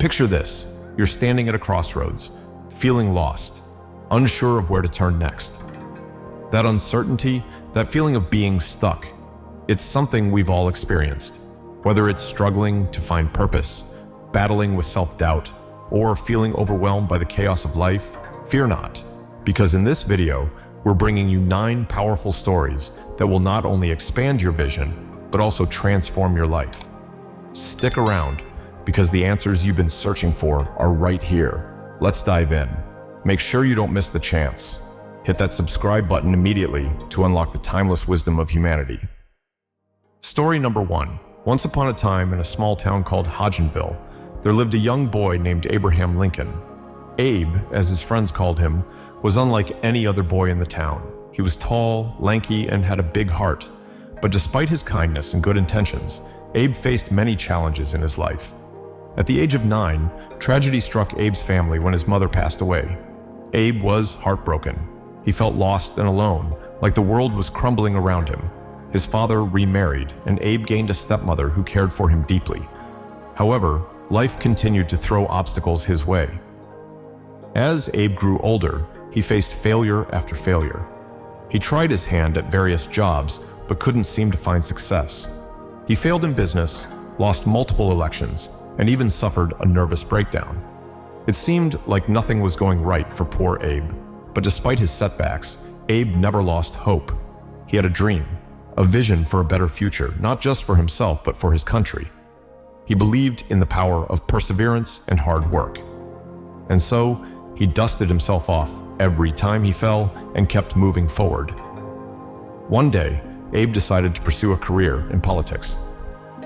Picture this: you're standing at a crossroads, feeling lost, unsure of where to turn next. That uncertainty, that feeling of being stuck, it's something we've all experienced. Whether it's struggling to find purpose, battling with self-doubt, or feeling overwhelmed by the chaos of life, fear not, because in this video, we're bringing you 9 powerful stories that will not only expand your vision, but also transform your life. Stick around, because the answers you've been searching for are right here. Let's dive in. Make sure you don't miss the chance. Hit that subscribe button immediately to unlock the timeless wisdom of humanity. Story number 1. Once upon a time in a small town called Hodgenville, there lived a young boy named Abraham Lincoln. Abe, as his friends called him, was unlike any other boy in the town. He was tall, lanky, and had a big heart. But despite his kindness and good intentions, Abe faced many challenges in his life. At the age of 9, tragedy struck Abe's family when his mother passed away. Abe was heartbroken. He felt lost and alone, like the world was crumbling around him. His father remarried, and Abe gained a stepmother who cared for him deeply. However, life continued to throw obstacles his way. As Abe grew older, he faced failure after failure. He tried his hand at various jobs, but couldn't seem to find success. He failed in business, lost multiple elections, and even suffered a nervous breakdown. It seemed like nothing was going right for poor Abe, but despite his setbacks, Abe never lost hope. He had a dream, a vision for a better future, not just for himself, but for his country. He believed in the power of perseverance and hard work. And so, he dusted himself off every time he fell and kept moving forward. One day, Abe decided to pursue a career in politics.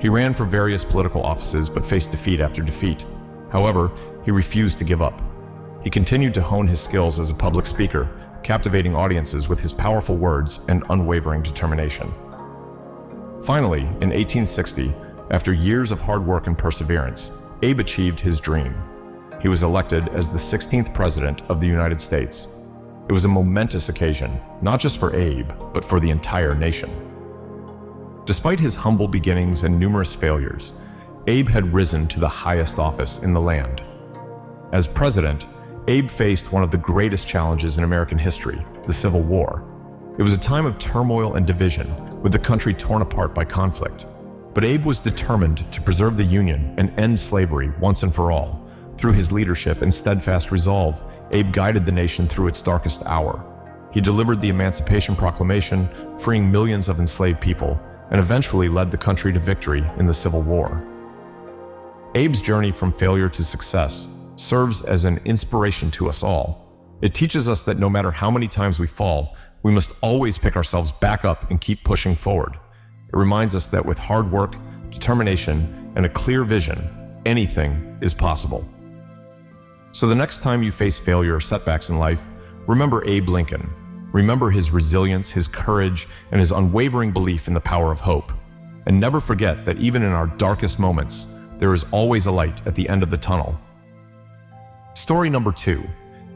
He ran for various political offices but faced defeat after defeat. However, he refused to give up. He continued to hone his skills as a public speaker, captivating audiences with his powerful words and unwavering determination. Finally, in 1860, after years of hard work and perseverance, Abe achieved his dream. He was elected as the 16th President of the United States. It was a momentous occasion, not just for Abe, but for the entire nation. Despite his humble beginnings and numerous failures, Abe had risen to the highest office in the land. As president, Abe faced one of the greatest challenges in American history, the Civil War. It was a time of turmoil and division, with the country torn apart by conflict. But Abe was determined to preserve the Union and end slavery once and for all. Through his leadership and steadfast resolve, Abe guided the nation through its darkest hour. He delivered the Emancipation Proclamation, freeing millions of enslaved people, and eventually led the country to victory in the Civil War. Abe's journey from failure to success serves as an inspiration to us all. It teaches us that no matter how many times we fall, we must always pick ourselves back up and keep pushing forward. It reminds us that with hard work, determination, and a clear vision, anything is possible. So the next time you face failure or setbacks in life, remember Abe Lincoln. Remember his resilience, his courage, and his unwavering belief in the power of hope. And never forget that even in our darkest moments, there is always a light at the end of the tunnel. Story number 2.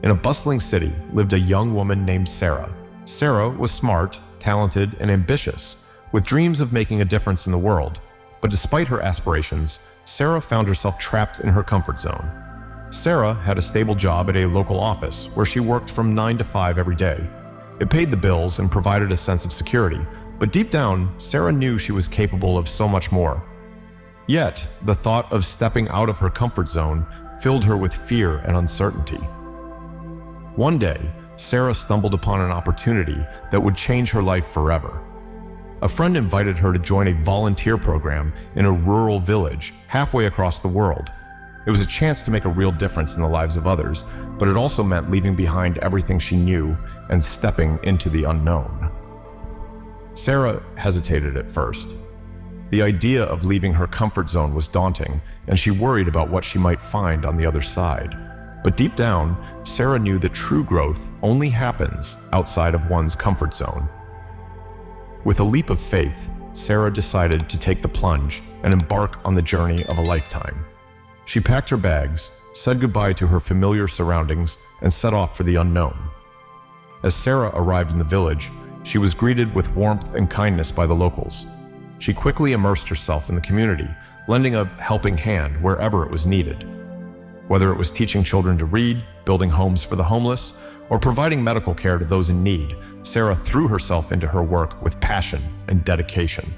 In a bustling city lived a young woman named Sarah. Sarah was smart, talented, and ambitious, with dreams of making a difference in the world. But despite her aspirations, Sarah found herself trapped in her comfort zone. Sarah had a stable job at a local office where she worked from 9 to 5 every day. It paid the bills and provided a sense of security, but deep down, Sarah knew she was capable of so much more. Yet, the thought of stepping out of her comfort zone filled her with fear and uncertainty. One day, Sarah stumbled upon an opportunity that would change her life forever. A friend invited her to join a volunteer program in a rural village halfway across the world. It was a chance to make a real difference in the lives of others, but it also meant leaving behind everything she knew and stepping into the unknown. Sarah hesitated at first. The idea of leaving her comfort zone was daunting, and she worried about what she might find on the other side. But deep down, Sarah knew that true growth only happens outside of one's comfort zone. With a leap of faith, Sarah decided to take the plunge and embark on the journey of a lifetime. She packed her bags, said goodbye to her familiar surroundings, and set off for the unknown. As Sarah arrived in the village, she was greeted with warmth and kindness by the locals. She quickly immersed herself in the community, lending a helping hand wherever it was needed. Whether it was teaching children to read, building homes for the homeless, or providing medical care to those in need, Sarah threw herself into her work with passion and dedication.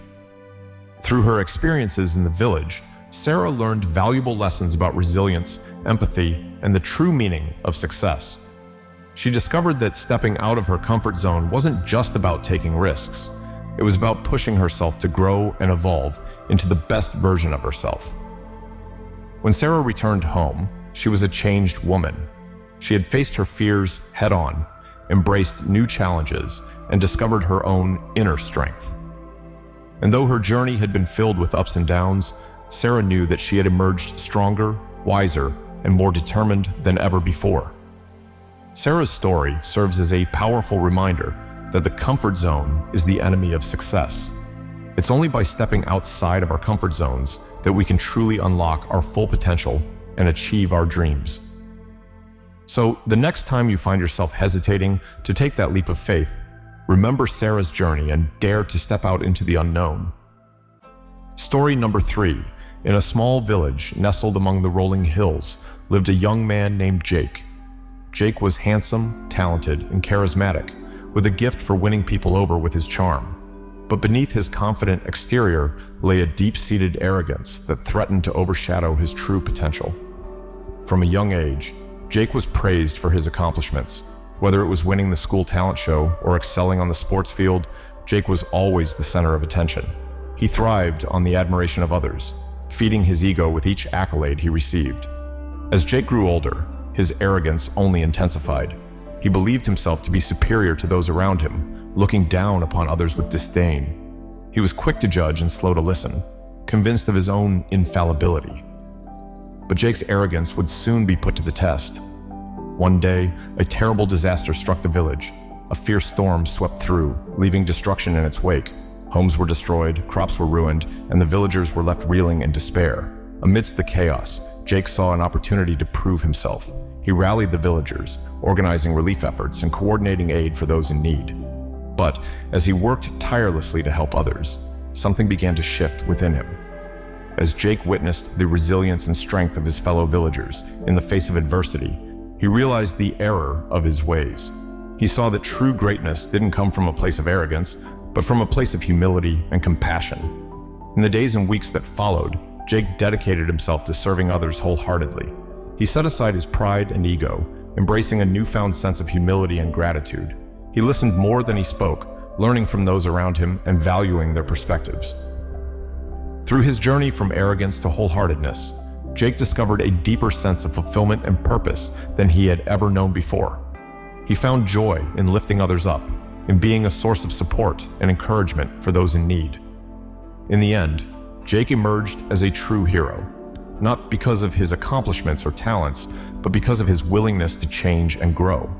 Through her experiences in the village, Sarah learned valuable lessons about resilience, empathy, and the true meaning of success. She discovered that stepping out of her comfort zone wasn't just about taking risks. It was about pushing herself to grow and evolve into the best version of herself. When Sarah returned home, she was a changed woman. She had faced her fears head-on, embraced new challenges, and discovered her own inner strength. And though her journey had been filled with ups and downs, Sarah knew that she had emerged stronger, wiser, and more determined than ever before. Sarah's story serves as a powerful reminder that the comfort zone is the enemy of success. It's only by stepping outside of our comfort zones that we can truly unlock our full potential and achieve our dreams. So, the next time you find yourself hesitating to take that leap of faith, remember Sarah's journey and dare to step out into the unknown. Story number 3. In a small village nestled among the rolling hills lived a young man named Jake. Jake was handsome, talented, and charismatic, with a gift for winning people over with his charm. But beneath his confident exterior lay a deep-seated arrogance that threatened to overshadow his true potential. From a young age, Jake was praised for his accomplishments. Whether it was winning the school talent show or excelling on the sports field, Jake was always the center of attention. He thrived on the admiration of others, feeding his ego with each accolade he received. As Jake grew older, his arrogance only intensified. He believed himself to be superior to those around him, looking down upon others with disdain. He was quick to judge and slow to listen, convinced of his own infallibility. But Jake's arrogance would soon be put to the test. One day, a terrible disaster struck the village. A fierce storm swept through, leaving destruction in its wake. Homes were destroyed, crops were ruined, and the villagers were left reeling in despair. Amidst the chaos, Jake saw an opportunity to prove himself. He rallied the villagers, organizing relief efforts and coordinating aid for those in need. But as he worked tirelessly to help others, something began to shift within him. As Jake witnessed the resilience and strength of his fellow villagers in the face of adversity, he realized the error of his ways. He saw that true greatness didn't come from a place of arrogance, but from a place of humility and compassion. In the days and weeks that followed, Jake dedicated himself to serving others wholeheartedly. He set aside his pride and ego, embracing a newfound sense of humility and gratitude. He listened more than he spoke, learning from those around him and valuing their perspectives. Through his journey from arrogance to wholeheartedness, Jake discovered a deeper sense of fulfillment and purpose than he had ever known before. He found joy in lifting others up, in being a source of support and encouragement for those in need. In the end, Jake emerged as a true hero, not because of his accomplishments or talents, but because of his willingness to change and grow.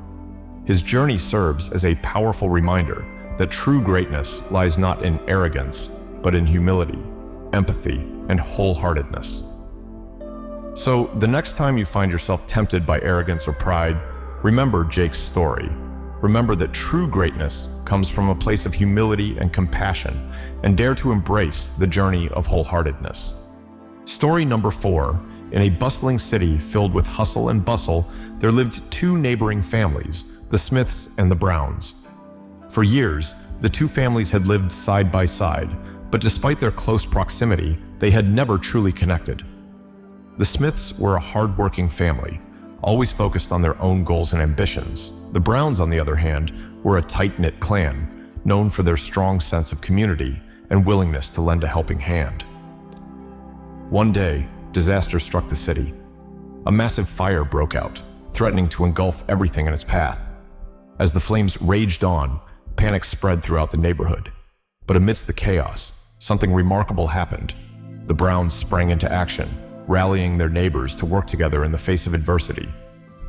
His journey serves as a powerful reminder that true greatness lies not in arrogance, but in humility, empathy, and wholeheartedness. So, the next time you find yourself tempted by arrogance or pride, remember Jake's story. Remember that true greatness comes from a place of humility and compassion, and dare to embrace the journey of wholeheartedness. Story number 4. In a bustling city filled with hustle and bustle, there lived two neighboring families, the Smiths and the Browns. For years, the two families had lived side by side, but despite their close proximity, they had never truly connected. The Smiths were a hard-working family, always focused on their own goals and ambitions. The Browns, on the other hand, were a tight-knit clan, known for their strong sense of community and willingness to lend a helping hand. One day, disaster struck the city. A massive fire broke out, threatening to engulf everything in its path. As the flames raged on, panic spread throughout the neighborhood. But amidst the chaos, something remarkable happened. The Browns sprang into action, rallying their neighbors to work together in the face of adversity.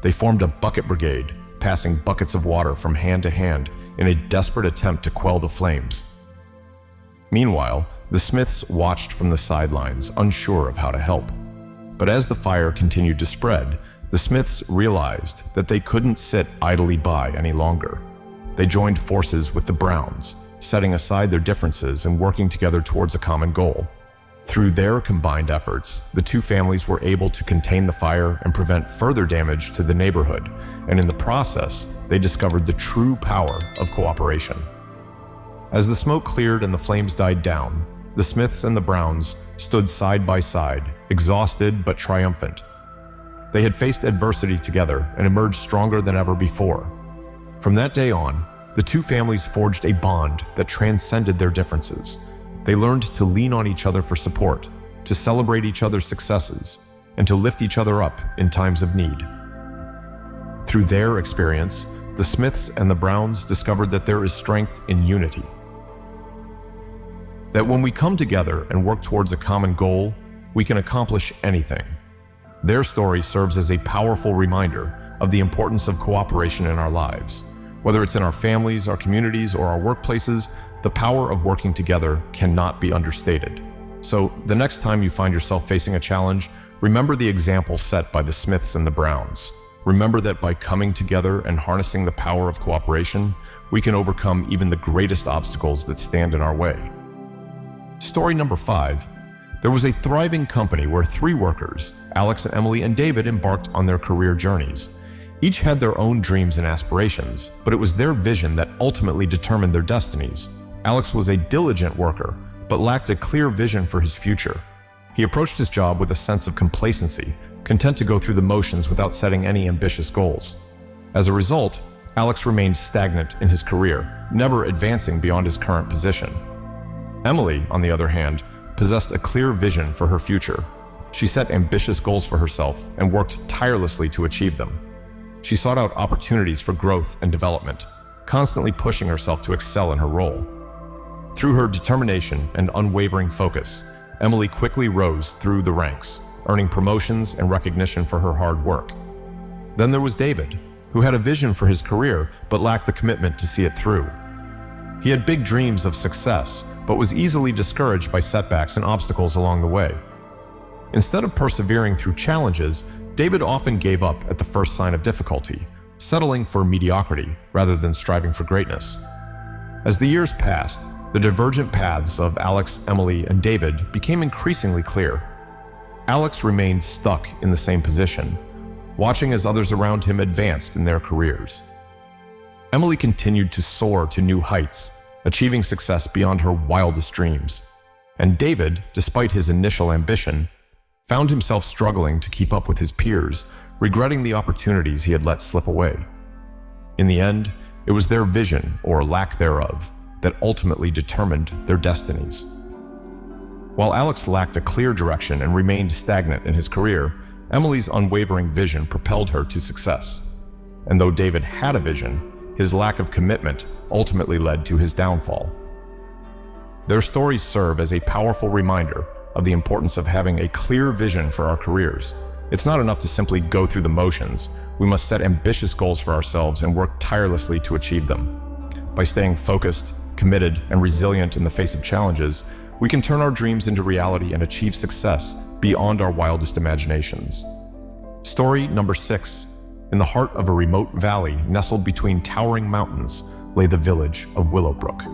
They formed a bucket brigade, passing buckets of water from hand to hand in a desperate attempt to quell the flames. Meanwhile, the Smiths watched from the sidelines, unsure of how to help. But as the fire continued to spread, the Smiths realized that they couldn't sit idly by any longer. They joined forces with the Browns, setting aside their differences and working together towards a common goal. Through their combined efforts, the two families were able to contain the fire and prevent further damage to the neighborhood, and in the process, they discovered the true power of cooperation. As the smoke cleared and the flames died down, the Smiths and the Browns stood side by side, exhausted but triumphant. They had faced adversity together and emerged stronger than ever before. From that day on, the two families forged a bond that transcended their differences. They learned to lean on each other for support, to celebrate each other's successes, and to lift each other up in times of need. Through their experience, the Smiths and the Browns discovered that there is strength in unity. That when we come together and work towards a common goal, we can accomplish anything. Their story serves as a powerful reminder of the importance of cooperation in our lives. Whether it's in our families, our communities, or our workplaces, the power of working together cannot be understated. So, the next time you find yourself facing a challenge, remember the example set by the Smiths and the Browns. Remember that by coming together and harnessing the power of cooperation, we can overcome even the greatest obstacles that stand in our way. Story number 5. There was a thriving company where 3 workers, Alex and Emily and David, embarked on their career journeys. Each had their own dreams and aspirations, but it was their vision that ultimately determined their destinies. Alex was a diligent worker, but lacked a clear vision for his future. He approached his job with a sense of complacency, content to go through the motions without setting any ambitious goals. As a result, Alex remained stagnant in his career, never advancing beyond his current position. Emily, on the other hand, possessed a clear vision for her future. She set ambitious goals for herself and worked tirelessly to achieve them. She sought out opportunities for growth and development, constantly pushing herself to excel in her role. Through her determination and unwavering focus, Emily quickly rose through the ranks, earning promotions and recognition for her hard work. Then there was David, who had a vision for his career but lacked the commitment to see it through. He had big dreams of success, but was easily discouraged by setbacks and obstacles along the way. Instead of persevering through challenges, David often gave up at the first sign of difficulty, settling for mediocrity rather than striving for greatness. As the years passed, the divergent paths of Alex, Emily, and David became increasingly clear. Alex remained stuck in the same position, watching as others around him advanced in their careers. Emily continued to soar to new heights, achieving success beyond her wildest dreams. And David, despite his initial ambition, found himself struggling to keep up with his peers, regretting the opportunities he had let slip away. In the end, it was their vision, or lack thereof, that ultimately determined their destinies. While Alex lacked a clear direction and remained stagnant in his career, Emily's unwavering vision propelled her to success. And though David had a vision, his lack of commitment ultimately led to his downfall. Their stories serve as a powerful reminder of the importance of having a clear vision for our careers. It's not enough to simply go through the motions. We must set ambitious goals for ourselves and work tirelessly to achieve them. By staying focused, committed, and resilient in the face of challenges, we can turn our dreams into reality and achieve success beyond our wildest imaginations. Story number 6. In the heart of a remote valley nestled between towering mountains lay the village of Willowbrook.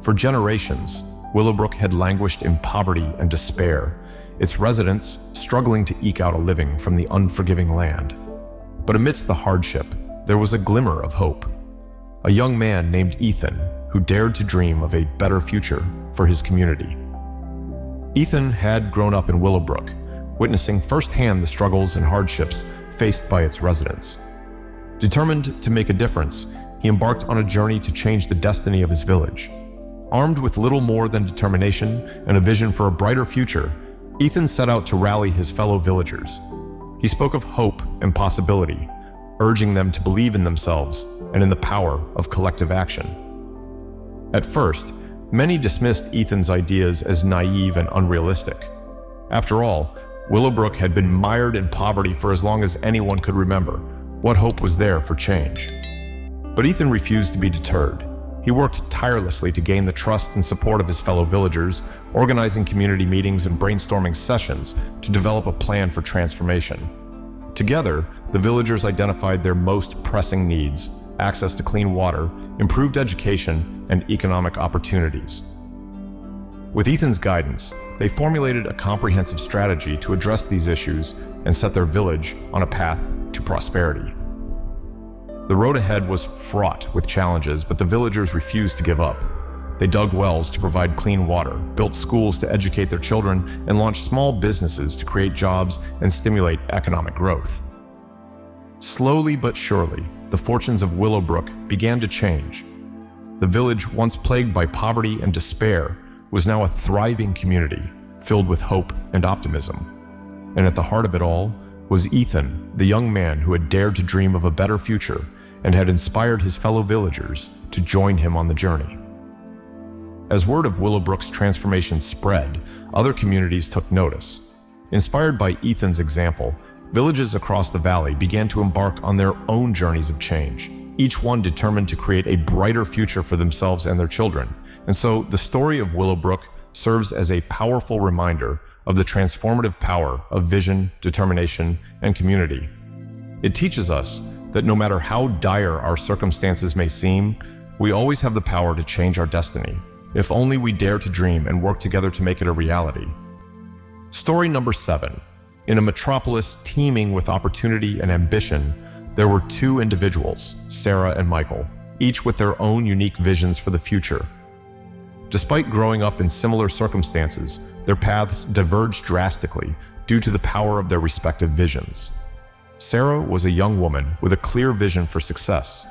For generations, Willowbrook had languished in poverty and despair, its residents struggling to eke out a living from the unforgiving land. But amidst the hardship, there was a glimmer of hope. A young man named Ethan who dared to dream of a better future for his community. Ethan had grown up in Willowbrook, witnessing firsthand the struggles and hardships faced by its residents. Determined to make a difference, he embarked on a journey to change the destiny of his village. Armed with little more than determination and a vision for a brighter future, Ethan set out to rally his fellow villagers. He spoke of hope and possibility, urging them to believe in themselves and in the power of collective action. At first, many dismissed Ethan's ideas as naive and unrealistic. After all, Willowbrook had been mired in poverty for as long as anyone could remember. What hope was there for change? But Ethan refused to be deterred. He worked tirelessly to gain the trust and support of his fellow villagers, organizing community meetings and brainstorming sessions to develop a plan for transformation. Together, the villagers identified their most pressing needs: access to clean water, improved education, and economic opportunities. With Ethan's guidance, they formulated a comprehensive strategy to address these issues and set their village on a path to prosperity. The road ahead was fraught with challenges, but the villagers refused to give up. They dug wells to provide clean water, built schools to educate their children, and launched small businesses to create jobs and stimulate economic growth. Slowly but surely, the fortunes of Willowbrook began to change. The village, once plagued by poverty and despair, was now a thriving community filled with hope and optimism. And at the heart of it all was Ethan, the young man who had dared to dream of a better future and had inspired his fellow villagers to join him on the journey. As word of Willowbrook's transformation spread, other communities took notice. Inspired by Ethan's example, villages across the valley began to embark on their own journeys of change, each one determined to create a brighter future for themselves and their children. And so the story of Willowbrook serves as a powerful reminder of the transformative power of vision, determination, and community. It teaches us that no matter how dire our circumstances may seem, we always have the power to change our destiny, if only we dare to dream and work together to make it a reality. Story number 7. In a metropolis teeming with opportunity and ambition, there were two individuals, Sarah and Michael, each with their own unique visions for the future. Despite growing up in similar circumstances, their paths diverged drastically due to the power of their respective visions. Sarah was a young woman with a clear vision for success.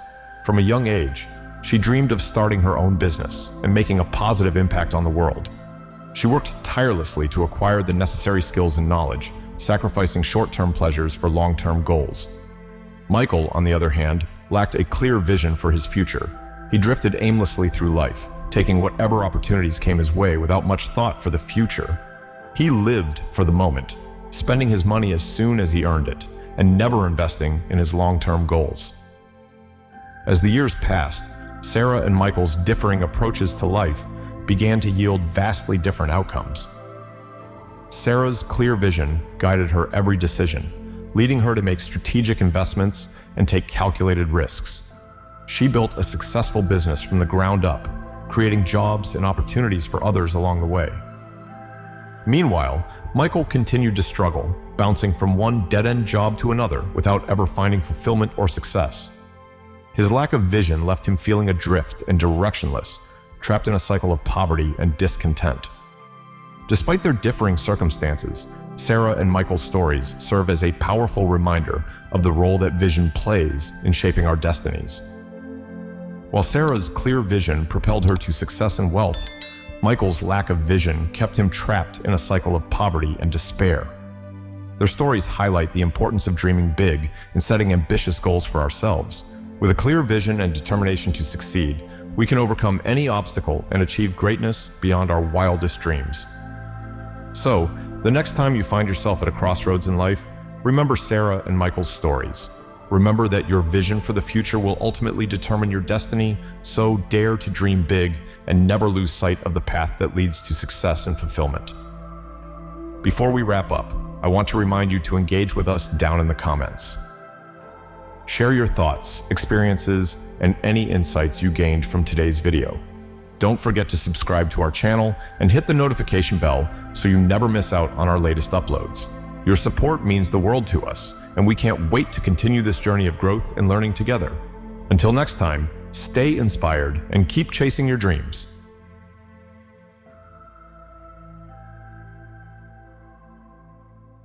From a young age, she dreamed of starting her own business and making a positive impact on the world. She worked tirelessly to acquire the necessary skills and knowledge, sacrificing short-term pleasures for long-term goals. Michael, on the other hand, lacked a clear vision for his future. He drifted aimlessly through life, taking whatever opportunities came his way without much thought for the future. He lived for the moment, spending his money as soon as he earned it, and never investing in his long-term goals. As the years passed, Sarah and Michael's differing approaches to life began to yield vastly different outcomes. Sarah's clear vision guided her every decision, leading her to make strategic investments and take calculated risks. She built a successful business from the ground up, creating jobs and opportunities for others along the way. Meanwhile, Michael continued to struggle, bouncing from one dead-end job to another without ever finding fulfillment or success. His lack of vision left him feeling adrift and directionless, trapped in a cycle of poverty and discontent. Despite their differing circumstances, Sarah and Michael's stories serve as a powerful reminder of the role that vision plays in shaping our destinies. While Sarah's clear vision propelled her to success and wealth, Michael's lack of vision kept him trapped in a cycle of poverty and despair. Their stories highlight the importance of dreaming big and setting ambitious goals for ourselves. With a clear vision and determination to succeed, we can overcome any obstacle and achieve greatness beyond our wildest dreams. So, the next time you find yourself at a crossroads in life, remember Sarah and Michael's stories. Remember that your vision for the future will ultimately determine your destiny, so dare to dream big and never lose sight of the path that leads to success and fulfillment. Before we wrap up, I want to remind you to engage with us down in the comments. Share your thoughts, experiences, and any insights you gained from today's video. Don't forget to subscribe to our channel and hit the notification bell so you never miss out on our latest uploads. Your support means the world to us, and we can't wait to continue this journey of growth and learning together. Until next time, stay inspired and keep chasing your dreams.